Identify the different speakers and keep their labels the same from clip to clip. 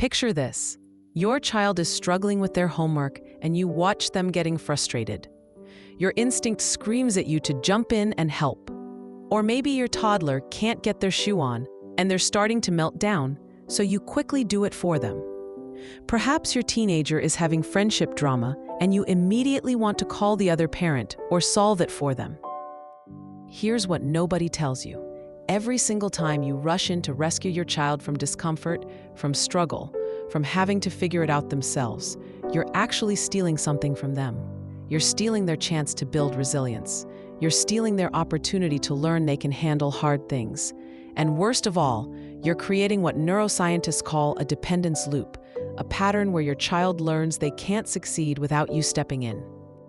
Speaker 1: Picture this. Your child is struggling with their homework and you watch them getting frustrated. Your instinct screams at you to jump in and help. Or maybe your toddler can't get their shoe on and they're starting to melt down, so you quickly do it for them. Perhaps your teenager is having friendship drama and you immediately want to call the other parent or solve it for them. Here's what nobody tells you. Every single time you rush in to rescue your child from discomfort, from struggle, from having to figure it out themselves, you're actually stealing something from them. You're stealing their chance to build resilience. You're stealing their opportunity to learn they can handle hard things. And worst of all, you're creating what neuroscientists call a dependence loop, a pattern where your child learns they can't succeed without you stepping in.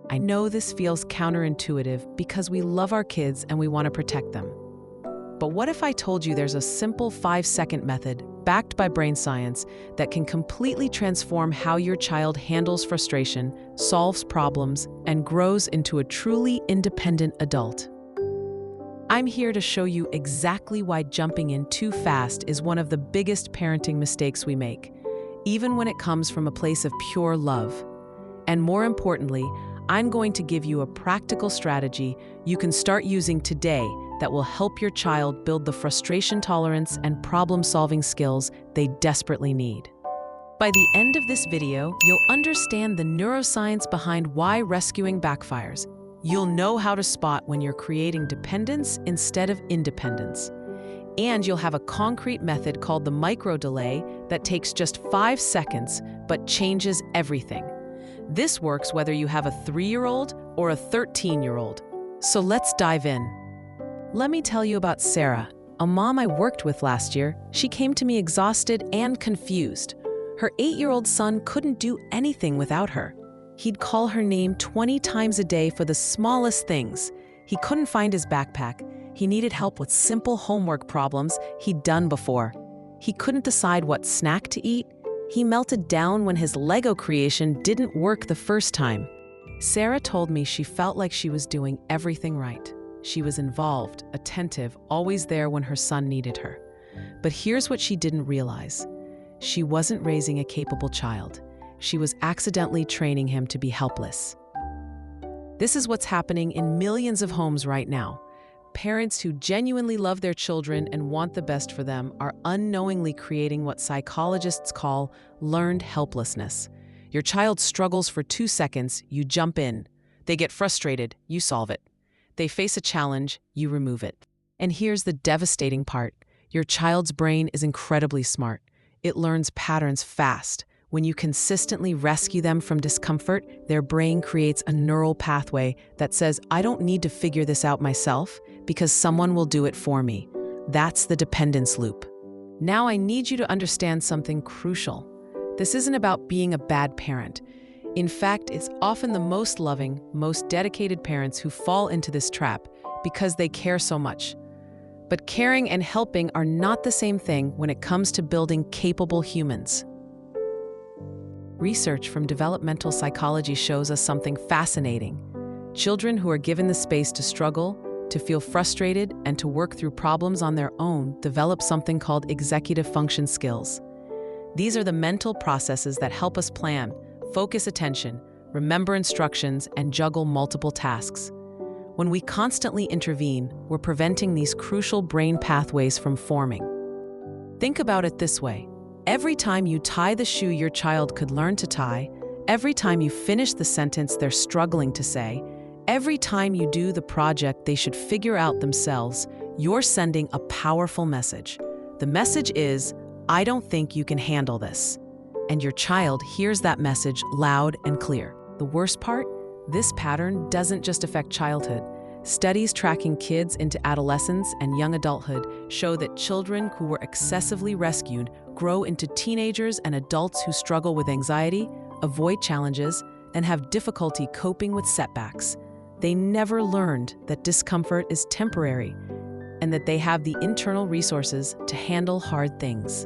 Speaker 1: I know this feels counterintuitive because we love our kids and we want to protect them. But what if I told you there's a simple 5-second method, backed by brain science, that can completely transform how your child handles frustration, solves problems, and grows into a truly independent adult? I'm here to show you exactly why jumping in too fast is one of the biggest parenting mistakes we make, even when it comes from a place of pure love. And more importantly, I'm going to give you a practical strategy you can start using today that will help your child build the frustration tolerance and problem-solving skills they desperately need. By the end of this video, you'll understand the neuroscience behind why rescuing backfires. You'll know how to spot when you're creating dependence instead of independence. And you'll have a concrete method called the micro-delay that takes just 5 seconds but changes everything. This works whether you have a 3-year-old or a 13-year-old. So let's dive in. Let me tell you about Sarah, a mom I worked with last year. She came to me exhausted and confused. Her 8-year-old son couldn't do anything without her. He'd call her name 20 times a day for the smallest things. He couldn't find his backpack. He needed help with simple homework problems he'd done before. He couldn't decide what snack to eat. He melted down when his Lego creation didn't work the first time. Sarah told me she felt like she was doing everything right. She was involved, attentive, always there when her son needed her. But here's what she didn't realize. She wasn't raising a capable child. She was accidentally training him to be helpless. This is what's happening in millions of homes right now. Parents who genuinely love their children and want the best for them are unknowingly creating what psychologists call learned helplessness. Your child struggles for 2 seconds, you jump in. They get frustrated, you solve it. They face a challenge, you remove it. And here's the devastating part. Your child's brain is incredibly smart. It learns patterns fast. When you consistently rescue them from discomfort, their brain creates a neural pathway that says, I don't need to figure this out myself because someone will do it for me. That's the dependence loop. Now I need you to understand something crucial. This isn't about being a bad parent. In fact, it's often the most loving, most dedicated parents who fall into this trap because they care so much. But caring and helping are not the same thing when it comes to building capable humans. Research from developmental psychology shows us something fascinating. Children who are given the space to struggle, to feel frustrated, and to work through problems on their own develop something called executive function skills. These are the mental processes that help us plan, focus attention, remember instructions, and juggle multiple tasks. When we constantly intervene, we're preventing these crucial brain pathways from forming. Think about it this way. Every time you tie the shoe your child could learn to tie, every time you finish the sentence they're struggling to say, every time you do the project they should figure out themselves, you're sending a powerful message. The message is, I don't think you can handle this. And your child hears that message loud and clear. The worst part? This pattern doesn't just affect childhood. Studies tracking kids into adolescence and young adulthood show that children who were excessively rescued grow into teenagers and adults who struggle with anxiety, avoid challenges, and have difficulty coping with setbacks. They never learned that discomfort is temporary and that they have the internal resources to handle hard things.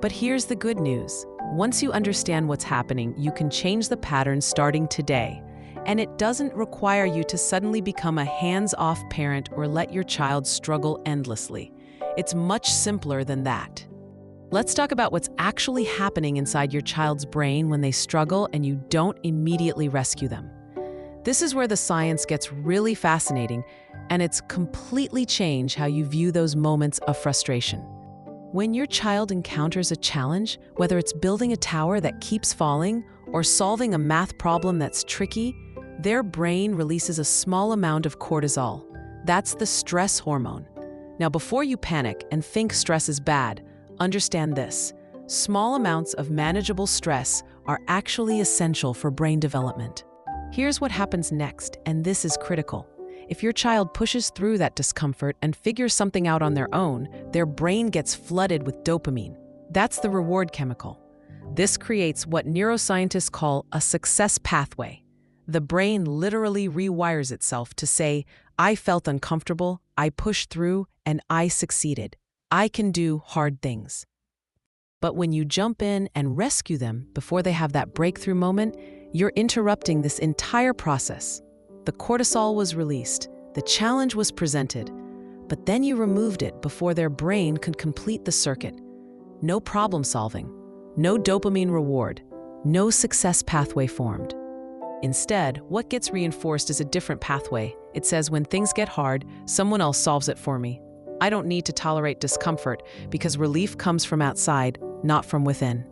Speaker 1: But here's the good news. Once you understand what's happening, you can change the pattern starting today. And it doesn't require you to suddenly become a hands-off parent or let your child struggle endlessly. It's much simpler than that. Let's talk about what's actually happening inside your child's brain when they struggle and you don't immediately rescue them. This is where the science gets really fascinating, and it's completely changed how you view those moments of frustration. When your child encounters a challenge, whether it's building a tower that keeps falling or solving a math problem that's tricky, their brain releases a small amount of cortisol. That's the stress hormone. Now, before you panic and think stress is bad, understand this. Small amounts of manageable stress are actually essential for brain development. Here's what happens next, and this is critical. If your child pushes through that discomfort and figures something out on their own, their brain gets flooded with dopamine. That's the reward chemical. This creates what neuroscientists call a success pathway. The brain literally rewires itself to say, I felt uncomfortable, I pushed through, and I succeeded. I can do hard things. But when you jump in and rescue them before they have that breakthrough moment, you're interrupting this entire process. The cortisol was released, the challenge was presented, but then you removed it before their brain could complete the circuit. No problem solving, no dopamine reward, no success pathway formed. Instead, what gets reinforced is a different pathway. It says, when things get hard, someone else solves it for me. I don't need to tolerate discomfort because relief comes from outside, not from within.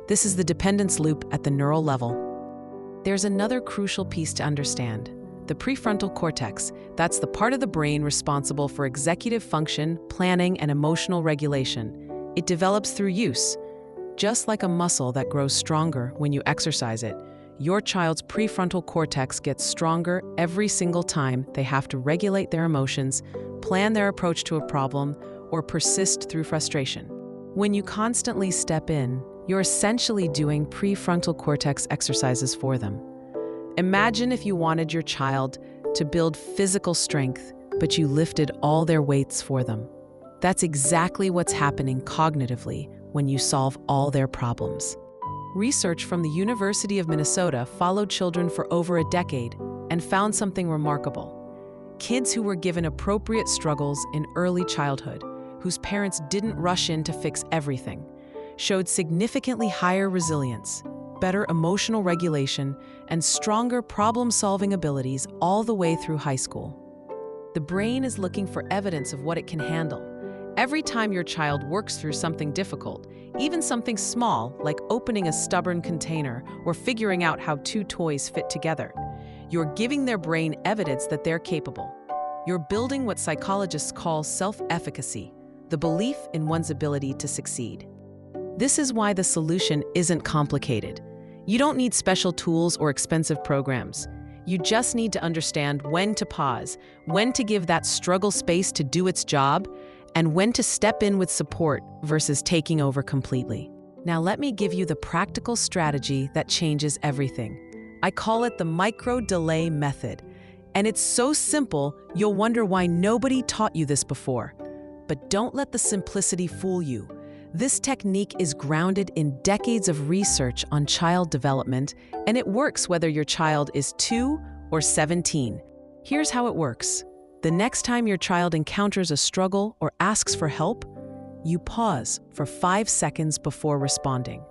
Speaker 1: This is the dependence loop at the neural level. There's another crucial piece to understand. The prefrontal cortex, that's the part of the brain responsible for executive function, planning, and emotional regulation. It develops through use. Just like a muscle that grows stronger when you exercise it, your child's prefrontal cortex gets stronger every single time they have to regulate their emotions, plan their approach to a problem, or persist through frustration. When you constantly step in, you're essentially doing prefrontal cortex exercises for them. Imagine if you wanted your child to build physical strength, but you lifted all their weights for them. That's exactly what's happening cognitively when you solve all their problems. Research from the University of Minnesota followed children for over a decade and found something remarkable. Kids who were given appropriate struggles in early childhood, whose parents didn't rush in to fix everything, showed significantly higher resilience, better emotional regulation, and stronger problem-solving abilities all the way through high school. The brain is looking for evidence of what it can handle. Every time your child works through something difficult, even something small like opening a stubborn container or figuring out how two toys fit together, you're giving their brain evidence that they're capable. You're building what psychologists call self-efficacy, the belief in one's ability to succeed. This is why the solution isn't complicated. You don't need special tools or expensive programs. You just need to understand when to pause, when to give that struggle space to do its job, and when to step in with support versus taking over completely. Now let me give you the practical strategy that changes everything. I call it the micro-delay method. And it's so simple, you'll wonder why nobody taught you this before. But don't let the simplicity fool you. This technique is grounded in decades of research on child development, and it works whether your child is 2 or 17. Here's how it works. The next time your child encounters a struggle or asks for help, you pause for 5 seconds before responding.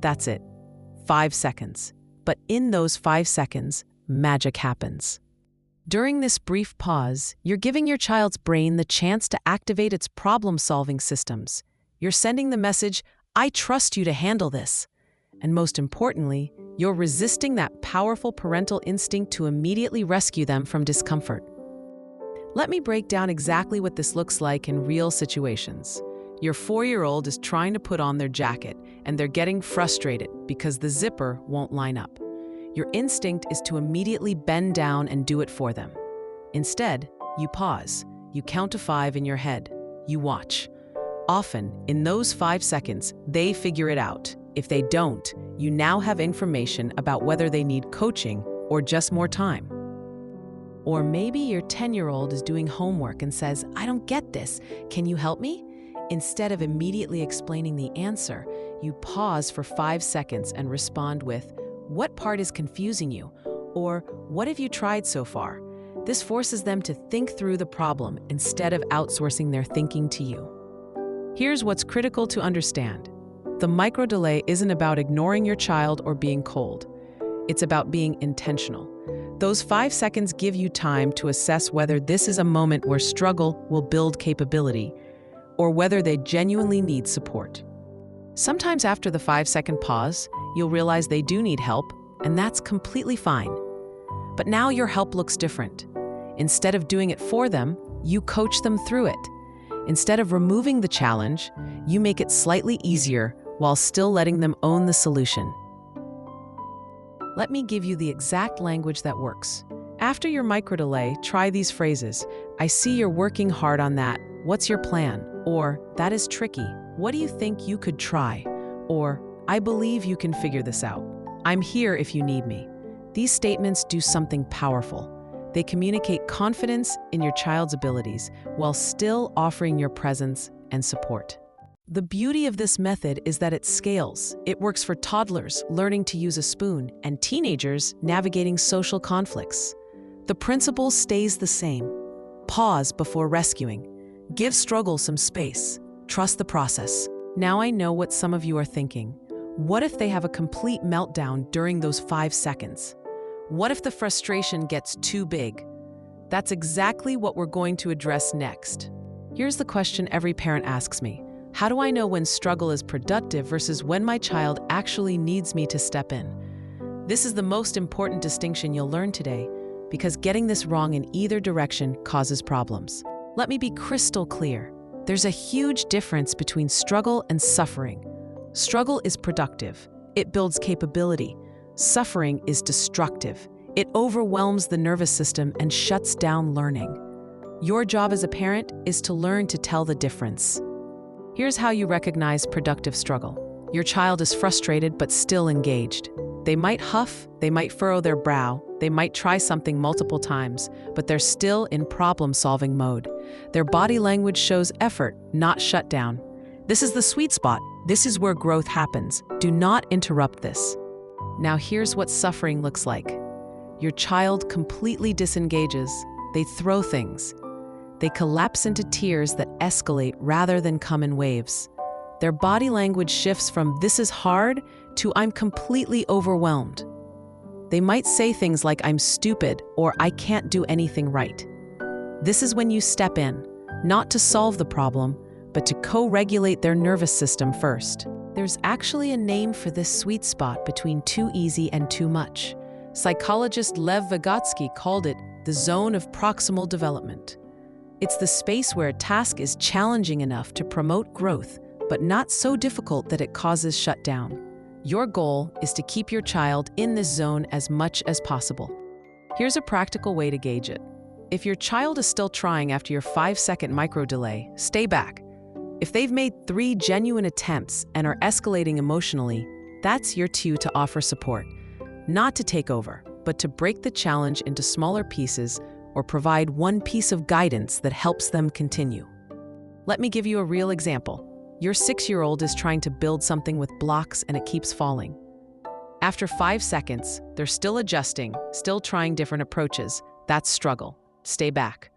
Speaker 1: That's it, 5 seconds. But in those 5 seconds, magic happens. During this brief pause, you're giving your child's brain the chance to activate its problem-solving systems. You're sending the message, I trust you to handle this. And most importantly, you're resisting that powerful parental instinct to immediately rescue them from discomfort. Let me break down exactly what this looks like in real situations. Your 4-year-old is trying to put on their jacket, and they're getting frustrated because the zipper won't line up. Your instinct is to immediately bend down and do it for them. Instead, you pause. You count to 5 in your head. You watch. Often, in those 5 seconds, they figure it out. If they don't, you now have information about whether they need coaching or just more time. Or maybe your 10-year-old is doing homework and says, I don't get this. Can you help me? Instead of immediately explaining the answer, you pause for 5 seconds and respond with, what part is confusing you? Or what have you tried so far? This forces them to think through the problem instead of outsourcing their thinking to you. Here's what's critical to understand. The micro-delay isn't about ignoring your child or being cold. It's about being intentional. Those 5 seconds give you time to assess whether this is a moment where struggle will build capability or whether they genuinely need support. Sometimes after the 5-second pause, you'll realize they do need help, and that's completely fine. But now your help looks different. Instead of doing it for them, you coach them through it. Instead of removing the challenge, you make it slightly easier while still letting them own the solution. Let me give you the exact language that works. After your micro-delay, try these phrases. I see you're working hard on that. What's your plan? Or, that is tricky. What do you think you could try? Or, I believe you can figure this out. I'm here if you need me. These statements do something powerful. They communicate confidence in your child's abilities while still offering your presence and support. The beauty of this method is that it scales. It works for toddlers learning to use a spoon and teenagers navigating social conflicts. The principle stays the same. Pause before rescuing. Give struggle some space. Trust the process. Now I know what some of you are thinking. What if they have a complete meltdown during those 5 seconds? What if the frustration gets too big? That's exactly what we're going to address next. Here's the question every parent asks me. How do I know when struggle is productive versus when my child actually needs me to step in? This is the most important distinction you'll learn today, because getting this wrong in either direction causes problems. Let me be crystal clear. There's a huge difference between struggle and suffering. Struggle is productive. It builds capability. Suffering is destructive. It overwhelms the nervous system and shuts down learning. Your job as a parent is to learn to tell the difference. Here's how you recognize productive struggle. Your child is frustrated but still engaged. They might huff, they might furrow their brow, they might try something multiple times, but they're still in problem-solving mode. Their body language shows effort, not shutdown. This is the sweet spot. This is where growth happens. Do not interrupt this. Now here's what suffering looks like. Your child completely disengages. They throw things. They collapse into tears that escalate rather than come in waves. Their body language shifts from "this is hard" to "I'm completely overwhelmed." They might say things like "I'm stupid" or "I can't do anything right." This is when you step in, not to solve the problem, but to co-regulate their nervous system first. There's actually a name for this sweet spot between too easy and too much. Psychologist Lev Vygotsky called it the zone of proximal development. It's the space where a task is challenging enough to promote growth, but not so difficult that it causes shutdown. Your goal is to keep your child in this zone as much as possible. Here's a practical way to gauge it. If your child is still trying after your 5-second micro-delay, stay back. If they've made 3 genuine attempts and are escalating emotionally, that's your cue to offer support. Not to take over, but to break the challenge into smaller pieces or provide one piece of guidance that helps them continue. Let me give you a real example. Your 6-year-old is trying to build something with blocks and it keeps falling. After 5 seconds, they're still adjusting, still trying different approaches. That's struggle. Stay back.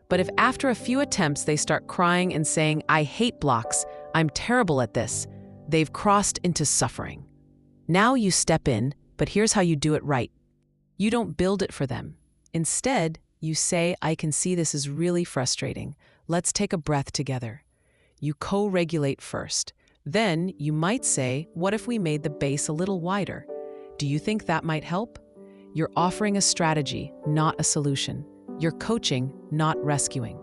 Speaker 1: But if after a few attempts they start crying and saying, "I hate blocks, I'm terrible at this," they've crossed into suffering. Now you step in, but here's how you do it right. You don't build it for them. Instead, you say, "I can see this is really frustrating. Let's take a breath together." You co-regulate first. Then you might say, "What if we made the base a little wider? Do you think that might help?" You're offering a strategy, not a solution. You're coaching, not rescuing.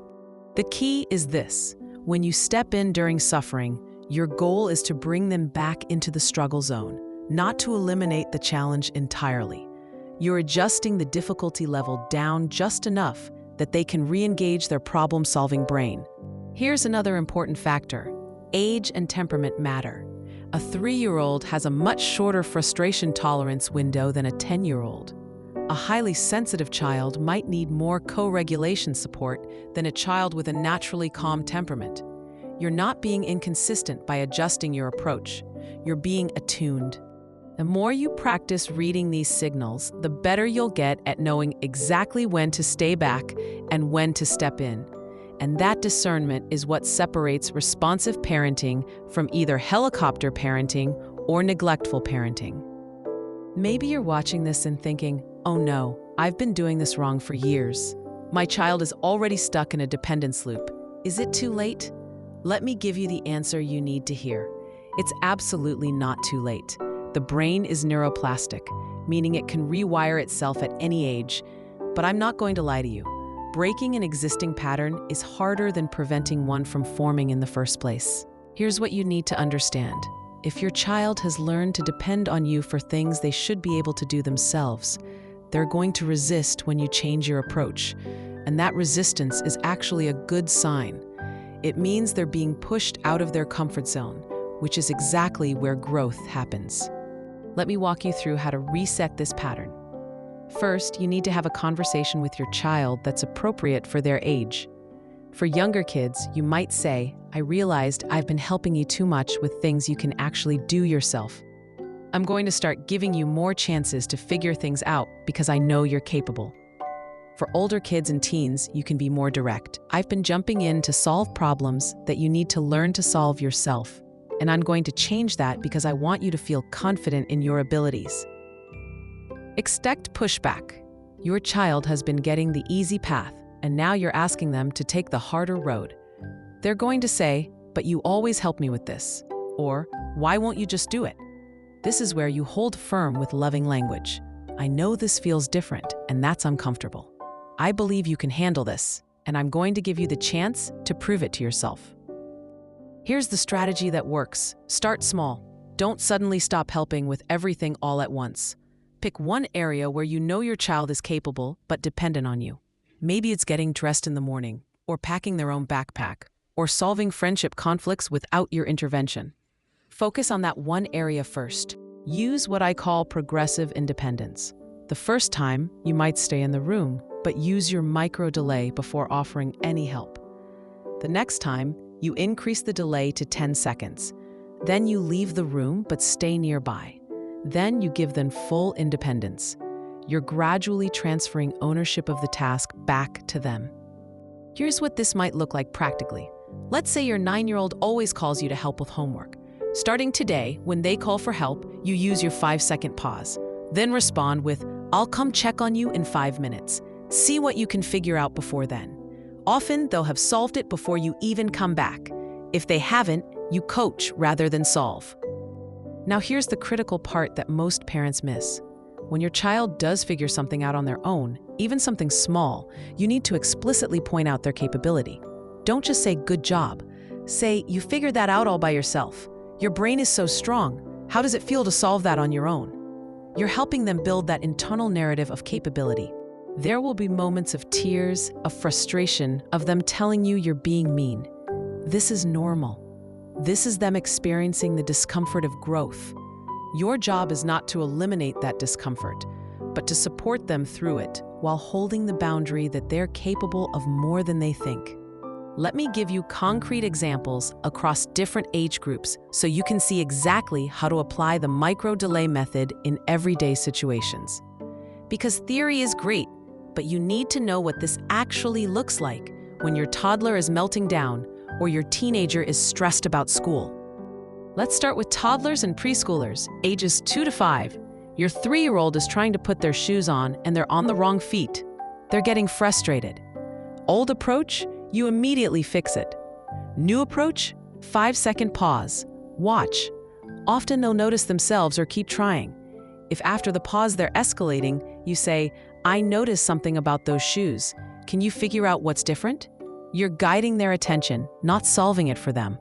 Speaker 1: The key is this. When you step in during suffering, your goal is to bring them back into the struggle zone, not to eliminate the challenge entirely. You're adjusting the difficulty level down just enough that they can re-engage their problem-solving brain. Here's another important factor. Age and temperament matter. A 3-year-old has a much shorter frustration tolerance window than a 10-year-old. A highly sensitive child might need more co-regulation support than a child with a naturally calm temperament. You're not being inconsistent by adjusting your approach. You're being attuned. The more you practice reading these signals, the better you'll get at knowing exactly when to stay back and when to step in. And that discernment is what separates responsive parenting from either helicopter parenting or neglectful parenting. Maybe you're watching this and thinking, oh no, I've been doing this wrong for years. My child is already stuck in a dependence loop. Is it too late? Let me give you the answer you need to hear. It's absolutely not too late. The brain is neuroplastic, meaning it can rewire itself at any age. But I'm not going to lie to you. Breaking an existing pattern is harder than preventing one from forming in the first place. Here's what you need to understand. If your child has learned to depend on you for things they should be able to do themselves, they're going to resist when you change your approach. And that resistance is actually a good sign. It means they're being pushed out of their comfort zone, which is exactly where growth happens. Let me walk you through how to reset this pattern. First, you need to have a conversation with your child that's appropriate for their age. For younger kids, you might say, I realized I've been helping you too much with things you can actually do yourself. I'm going to start giving you more chances to figure things out because I know you're capable. For older kids and teens, you can be more direct. I've been jumping in to solve problems that you need to learn to solve yourself. And I'm going to change that because I want you to feel confident in your abilities. Expect pushback. Your child has been getting the easy path, and now you're asking them to take the harder road. They're going to say, but you always help me with this. Or, why won't you just do it? This is where you hold firm with loving language. I know this feels different, and that's uncomfortable. I believe you can handle this, and I'm going to give you the chance to prove it to yourself. Here's the strategy that works. Start small. Don't suddenly stop helping with everything all at once. Pick one area where you know your child is capable but dependent on you. Maybe it's getting dressed in the morning, or packing their own backpack, or solving friendship conflicts without your intervention. Focus on that one area first. Use what I call progressive independence. The first time, you might stay in the room, but use your micro delay before offering any help. The next time, you increase the delay to 10 seconds. Then you leave the room but stay nearby. Then you give them full independence. You're gradually transferring ownership of the task back to them. Here's what this might look like practically. Let's say your 9-year-old always calls you to help with homework. Starting today, when they call for help, you use your 5-second pause. Then respond with, I'll come check on you in 5 minutes. See what you can figure out before then. Often, they'll have solved it before you even come back. If they haven't, you coach rather than solve. Now here's the critical part that most parents miss. When your child does figure something out on their own, even something small, you need to explicitly point out their capability. Don't just say, good job. Say, you figured that out all by yourself. Your brain is so strong. How does it feel to solve that on your own? You're helping them build that internal narrative of capability. There will be moments of tears, of frustration, of them telling you you're being mean. This is normal. This is them experiencing the discomfort of growth. Your job is not to eliminate that discomfort, but to support them through it while holding the boundary that they're capable of more than they think. Let me give you concrete examples across different age groups so you can see exactly how to apply the micro-delay method in everyday situations. Because theory is great, but you need to know what this actually looks like when your toddler is melting down or your teenager is stressed about school. Let's start with toddlers and preschoolers, ages 2 to 5. Your 3-year-old is trying to put their shoes on and they're on the wrong feet. They're getting frustrated. Old approach, you immediately fix it. New approach, 5-second pause. Watch. Often they'll notice themselves or keep trying. If after the pause they're escalating, you say, I noticed something about those shoes. Can you figure out what's different? You're guiding their attention, not solving it for them.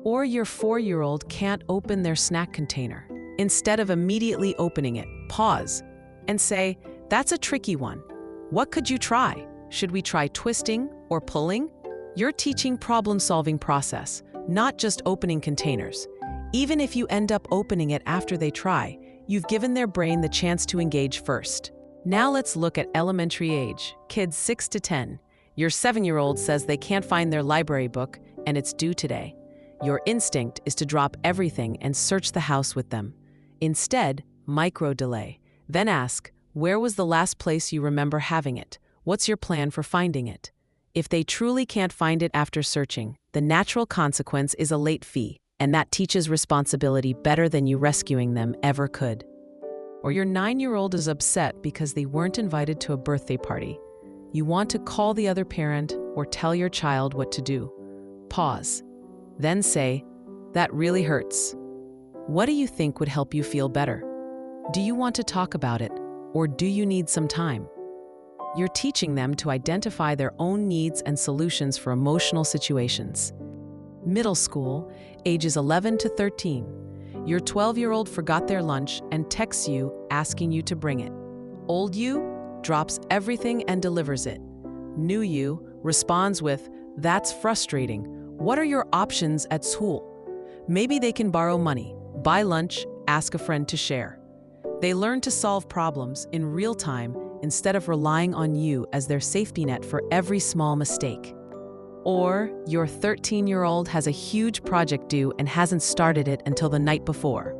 Speaker 1: Or your 4-year-old can't open their snack container. Instead of immediately opening it, pause and say, that's a tricky one. What could you try? Should we try twisting or pulling? You're teaching problem-solving process, not just opening containers. Even if you end up opening it after they try, you've given their brain the chance to engage first. Now let's look at elementary age, kids 6 to 10. Your 7-year-old says they can't find their library book and it's due today. Your instinct is to drop everything and search the house with them. Instead, micro-delay. Then ask, where was the last place you remember having it? What's your plan for finding it? If they truly can't find it after searching, the natural consequence is a late fee, and that teaches responsibility better than you rescuing them ever could. Or your 9-year-old is upset because they weren't invited to a birthday party. You want to call the other parent or tell your child what to do. Pause. Then say, "That really hurts. What do you think would help you feel better? Do you want to talk about it, or do you need some time?" You're teaching them to identify their own needs and solutions for emotional situations. Middle school, ages 11 to 13. Your 12-year-old forgot their lunch and texts you asking you to bring it. Old you drops everything and delivers it. New you responds with, "That's frustrating. What are your options at school?" Maybe they can borrow money, buy lunch, ask a friend to share. They learn to solve problems in real time instead of relying on you as their safety net for every small mistake. Or your 13-year-old has a huge project due and hasn't started it until the night before.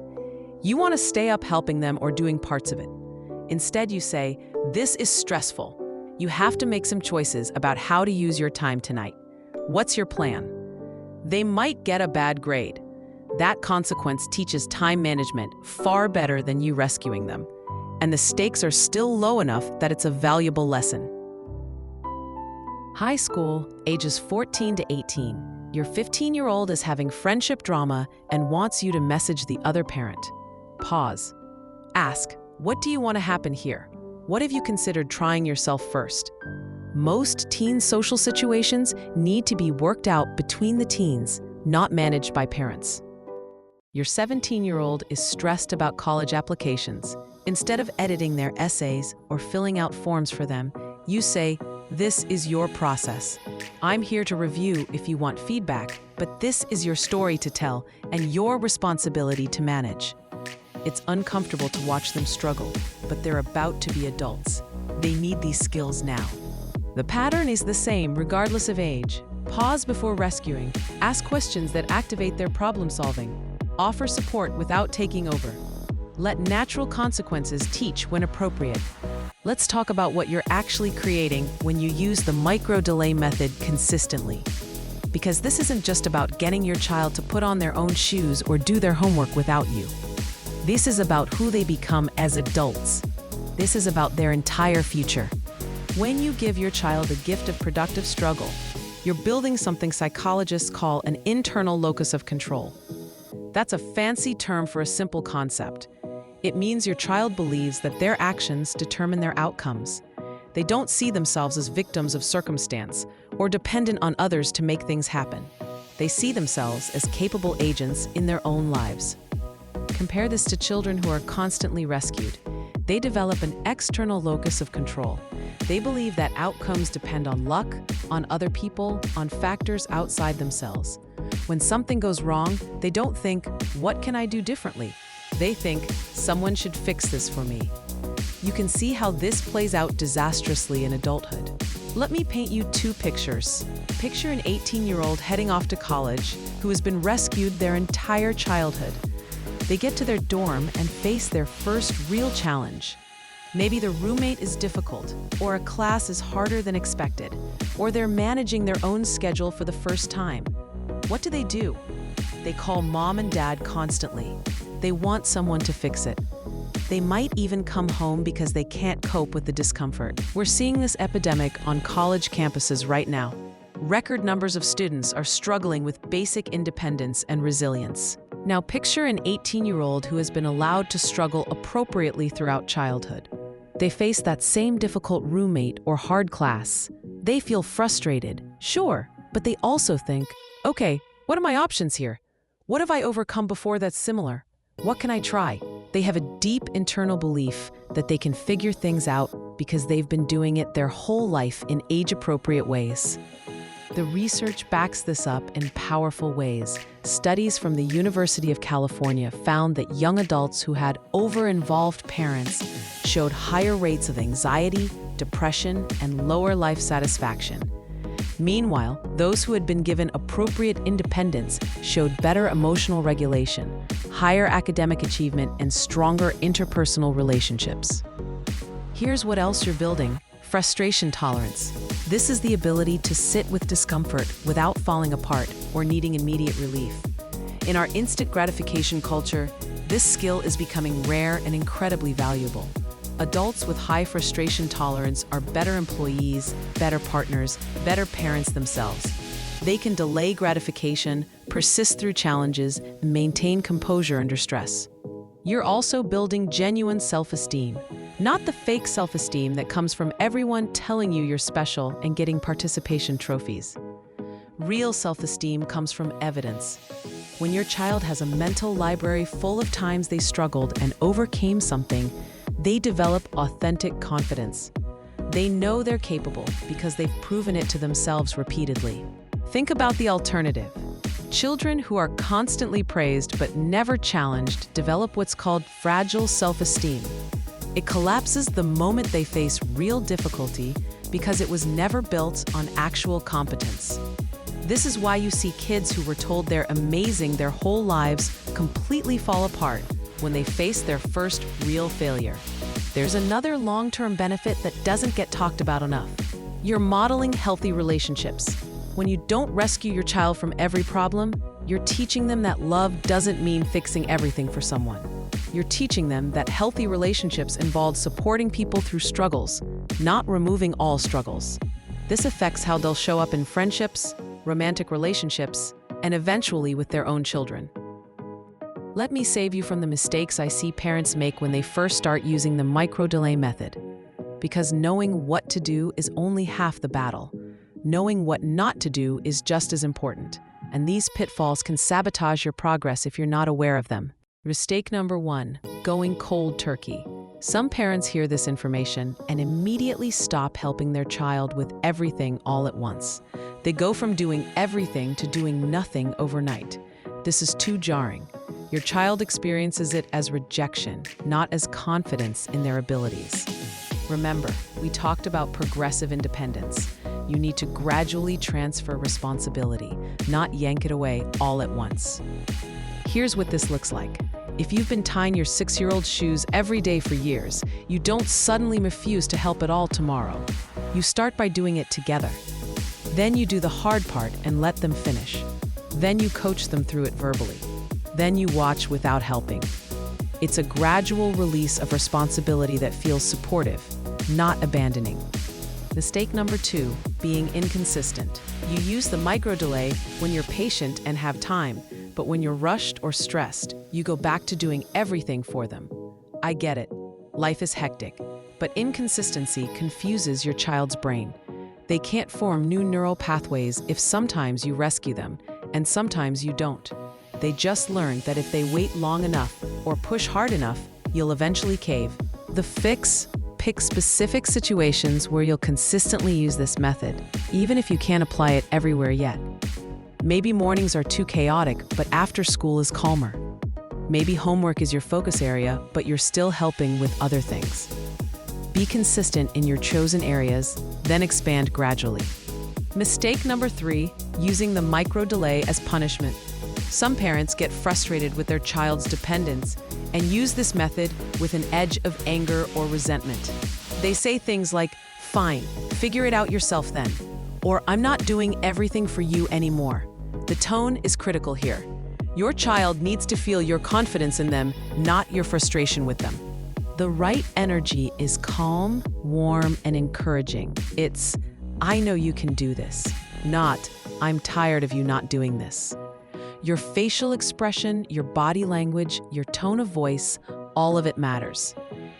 Speaker 1: You want to stay up helping them or doing parts of it. Instead, you say, "This is stressful. You have to make some choices about how to use your time tonight. What's your plan?" They might get a bad grade. That consequence teaches time management far better than you rescuing them. And the stakes are still low enough that it's a valuable lesson. High school, ages 14 to 18. Your 15-year-old is having friendship drama and wants you to message the other parent. Pause. Ask, "What do you want to happen here? What have you considered trying yourself first?" Most teen social situations need to be worked out between the teens, not managed by parents. Your 17-year-old is stressed about college applications. Instead of editing their essays or filling out forms for them, you say, "This is your process. I'm here to review if you want feedback, but this is your story to tell and your responsibility to manage." It's uncomfortable to watch them struggle, but they're about to be adults. They need these skills now. The pattern is the same regardless of age. Pause before rescuing. Ask questions that activate their problem solving. Offer support without taking over. Let natural consequences teach when appropriate. Let's talk about what you're actually creating when you use the micro-delay method consistently. Because this isn't just about getting your child to put on their own shoes or do their homework without you. This is about who they become as adults. This is about their entire future. When you give your child the gift of productive struggle, you're building something psychologists call an internal locus of control. That's a fancy term for a simple concept. It means your child believes that their actions determine their outcomes. They don't see themselves as victims of circumstance or dependent on others to make things happen. They see themselves as capable agents in their own lives. Compare this to children who are constantly rescued. They develop an external locus of control. They believe that outcomes depend on luck, on other people, on factors outside themselves. When something goes wrong, they don't think, "What can I do differently?" They think, "Someone should fix this for me." You can see how this plays out disastrously in adulthood. Let me paint you two pictures. Picture an 18-year-old heading off to college who has been rescued their entire childhood. They get to their dorm and face their first real challenge. Maybe the roommate is difficult, or a class is harder than expected, or they're managing their own schedule for the first time. What do? They call mom and dad constantly. They want someone to fix it. They might even come home because they can't cope with the discomfort. We're seeing this epidemic on college campuses right now. Record numbers of students are struggling with basic independence and resilience. Now picture an 18-year-old who has been allowed to struggle appropriately throughout childhood. They face that same difficult roommate or hard class. They feel frustrated, sure, but they also think, "Okay, what are my options here? What have I overcome before that's similar? What can I try?" They have a deep internal belief that they can figure things out because they've been doing it their whole life in age-appropriate ways. The research backs this up in powerful ways. Studies from the University of California found that young adults who had over-involved parents showed higher rates of anxiety, depression, and lower life satisfaction. Meanwhile, those who had been given appropriate independence showed better emotional regulation, higher academic achievement, and stronger interpersonal relationships. Here's what else you're building: frustration tolerance. This is the ability to sit with discomfort without falling apart or needing immediate relief. In our instant gratification culture, this skill is becoming rare and incredibly valuable. Adults with high frustration tolerance are better employees, better partners, better parents themselves. They can delay gratification, persist through challenges, and maintain composure under stress. You're also building genuine self-esteem, not the fake self-esteem that comes from everyone telling you you're special and getting participation trophies. Real self-esteem comes from evidence. When your child has a mental library full of times they struggled and overcame something, they develop authentic confidence. They know they're capable because they've proven it to themselves repeatedly. Think about the alternative. Children who are constantly praised but never challenged develop what's called fragile self-esteem. It collapses the moment they face real difficulty because it was never built on actual competence. This is why you see kids who were told they're amazing their whole lives completely fall apart when they face their first real failure. There's another long-term benefit that doesn't get talked about enough. You're modeling healthy relationships. When you don't rescue your child from every problem, you're teaching them that love doesn't mean fixing everything for someone. You're teaching them that healthy relationships involve supporting people through struggles, not removing all struggles. This affects how they'll show up in friendships, romantic relationships, and eventually with their own children. Let me save you from the mistakes I see parents make when they first start using the micro-delay method. Because knowing what to do is only half the battle. Knowing what not to do is just as important, and these pitfalls can sabotage your progress if you're not aware of them. Mistake number 1, going cold turkey. Some parents hear this information and immediately stop helping their child with everything all at once. They go from doing everything to doing nothing overnight. This is too jarring. Your child experiences it as rejection, not as confidence in their abilities. Remember, we talked about progressive independence. You need to gradually transfer responsibility, not yank it away all at once. Here's what this looks like. If you've been tying your 6-year-old's shoes every day for years, you don't suddenly refuse to help at all tomorrow. You start by doing it together. Then you do the hard part and let them finish. Then you coach them through it verbally. Then you watch without helping. It's a gradual release of responsibility that feels supportive, not abandoning. Mistake number 2, being inconsistent. You use the micro-delay when you're patient and have time, but when you're rushed or stressed, you go back to doing everything for them. I get it. Life is hectic, but inconsistency confuses your child's brain. They can't form new neural pathways if sometimes you rescue them, and sometimes you don't. They just learn that if they wait long enough or push hard enough, you'll eventually cave. The fix: pick specific situations where you'll consistently use this method, even if you can't apply it everywhere yet. Maybe mornings are too chaotic, but after school is calmer. Maybe homework is your focus area, but you're still helping with other things. Be consistent in your chosen areas, then expand gradually. Mistake number 3, using the micro-delay as punishment. Some parents get frustrated with their child's dependence and use this method with an edge of anger or resentment. They say things like, "Fine, figure it out yourself then," or "I'm not doing everything for you anymore." The tone is critical here. Your child needs to feel your confidence in them, not your frustration with them. The right energy is calm, warm, and encouraging. It's, "I know you can do this," not, "I'm tired of you not doing this." Your facial expression, your body language, your tone of voice, all of it matters.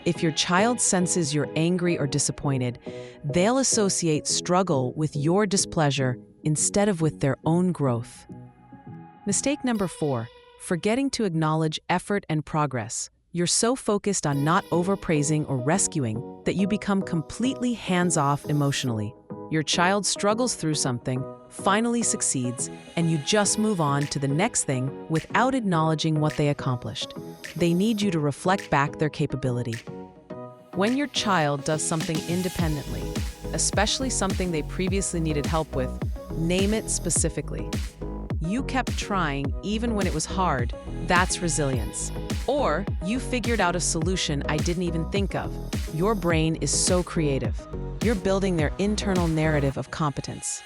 Speaker 1: If your child senses you're angry or disappointed, they'll associate struggle with your displeasure instead of with their own growth. Mistake number 4, forgetting to acknowledge effort and progress. You're so focused on not overpraising or rescuing that you become completely hands-off emotionally. Your child struggles through something, finally succeeds, and you just move on to the next thing without acknowledging what they accomplished. They need you to reflect back their capability. When your child does something independently, especially something they previously needed help with, name it specifically. You kept trying even when it was hard. That's resilience. Or you figured out a solution I didn't even think of. Your brain is so creative. You're building their internal narrative of competence.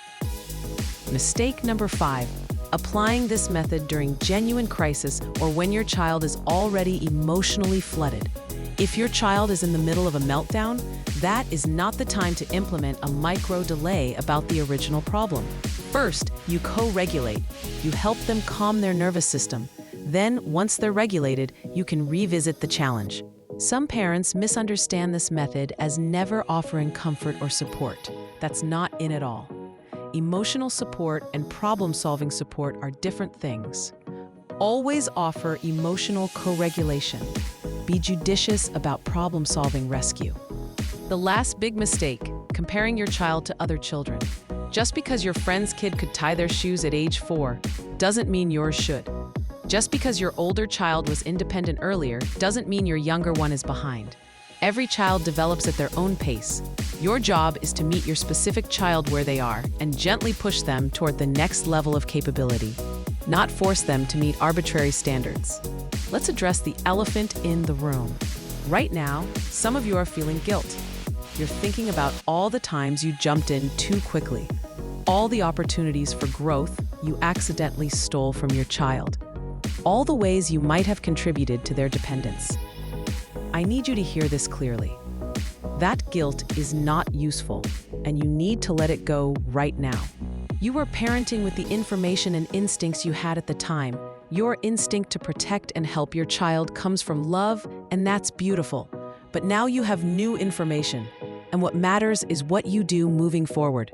Speaker 1: Mistake number 5. Applying this method during genuine crisis or when your child is already emotionally flooded. If your child is in the middle of a meltdown, that is not the time to implement a micro delay about the original problem. First, you co-regulate. You help them calm their nervous system. Then, once they're regulated, you can revisit the challenge. Some parents misunderstand this method as never offering comfort or support. That's not it at all. Emotional support and problem-solving support are different things. Always offer emotional co-regulation. Be judicious about problem-solving rescue. The last big mistake, comparing your child to other children. Just because your friend's kid could tie their shoes at age 4 doesn't mean yours should. Just because your older child was independent earlier doesn't mean your younger one is behind. Every child develops at their own pace. Your job is to meet your specific child where they are and gently push them toward the next level of capability, not force them to meet arbitrary standards. Let's address the elephant in the room. Right now, some of you are feeling guilt. You're thinking about all the times you jumped in too quickly, all the opportunities for growth you accidentally stole from your child, all the ways you might have contributed to their dependence. I need you to hear this clearly. That guilt is not useful, and you need to let it go right now. You were parenting with the information and instincts you had at the time. Your instinct to protect and help your child comes from love, and that's beautiful. But now you have new information, and what matters is what you do moving forward.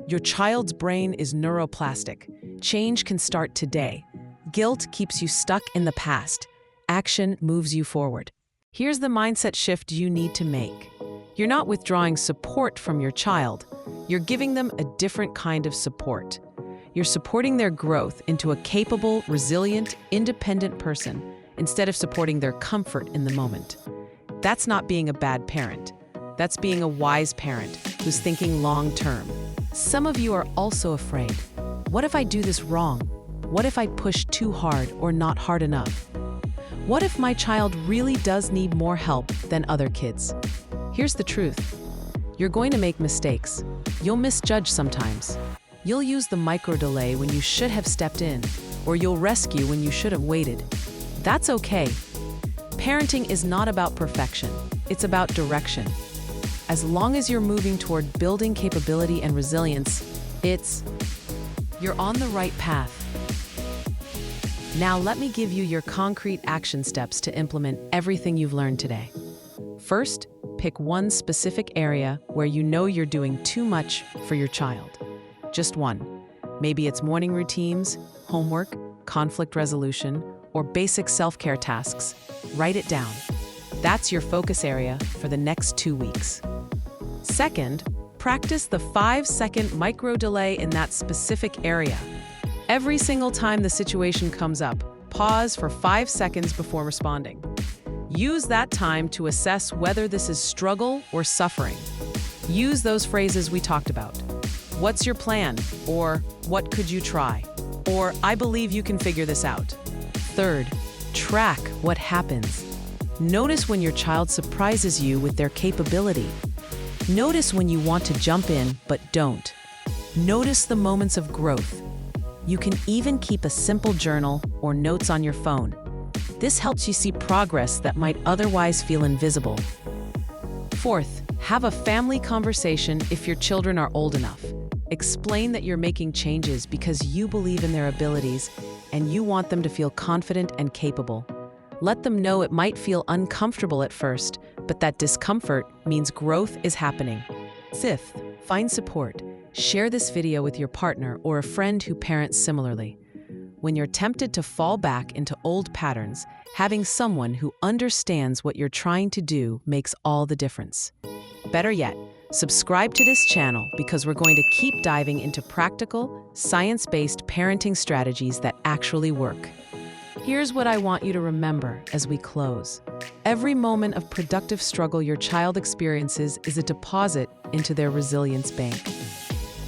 Speaker 1: Your child's brain is neuroplastic. Change can start today. Guilt keeps you stuck in the past. Action moves you forward. Here's the mindset shift you need to make. You're not withdrawing support from your child. You're giving them a different kind of support. You're supporting their growth into a capable, resilient, independent person instead of supporting their comfort in the moment. That's not being a bad parent. That's being a wise parent who's thinking long-term. Some of you are also afraid. What if I do this wrong? What if I push too hard or not hard enough? What if my child really does need more help than other kids? Here's the truth. You're going to make mistakes. You'll misjudge sometimes. You'll use the micro-delay when you should have stepped in, or you'll rescue when you should have waited. That's okay. Parenting is not about perfection. It's about direction. As long as you're moving toward building capability and resilience, you're on the right path. Now let me give you your concrete action steps to implement everything you've learned today. First, pick one specific area where you know you're doing too much for your child. Just one. Maybe it's morning routines, homework, conflict resolution, or basic self-care tasks. Write it down. That's your focus area for the next 2 weeks. Second, practice the 5-second micro-delay in that specific area. Every single time the situation comes up, pause for 5 seconds before responding. Use that time to assess whether this is struggle or suffering. Use those phrases we talked about. What's your plan? Or what could you try? Or I believe you can figure this out. Third, track what happens. Notice when your child surprises you with their capability. Notice when you want to jump in but don't. Notice the moments of growth. You can even keep a simple journal or notes on your phone. This helps you see progress that might otherwise feel invisible. Fourth, have a family conversation if your children are old enough. Explain that you're making changes because you believe in their abilities and you want them to feel confident and capable. Let them know it might feel uncomfortable at first, but that discomfort means growth is happening. Fifth, find support. Share this video with your partner or a friend who parents similarly. When you're tempted to fall back into old patterns, having someone who understands what you're trying to do makes all the difference. Better yet, subscribe to this channel because we're going to keep diving into practical, science-based parenting strategies that actually work. Here's what I want you to remember as we close. Every moment of productive struggle your child experiences is a deposit into their resilience bank.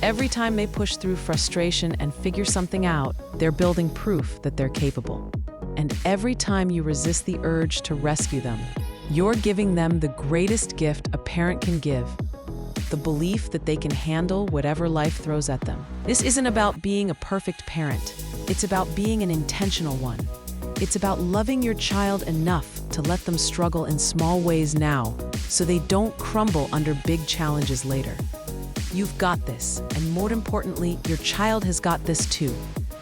Speaker 1: Every time they push through frustration and figure something out, they're building proof that they're capable. And every time you resist the urge to rescue them, you're giving them the greatest gift a parent can give: the belief that they can handle whatever life throws at them. This isn't about being a perfect parent. It's about being an intentional one. It's about loving your child enough to let them struggle in small ways now, so they don't crumble under big challenges later. You've got this, and more importantly, your child has got this too.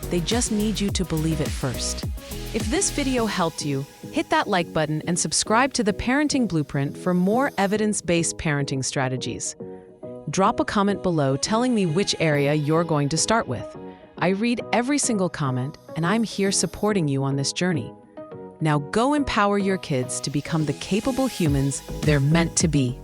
Speaker 1: They just need you to believe it first. If this video helped you, hit that like button and subscribe to the Parenting Blueprint for more evidence-based parenting strategies. Drop a comment below telling me which area you're going to start with. I read every single comment, and I'm here supporting you on this journey. Now go empower your kids to become the capable humans they're meant to be.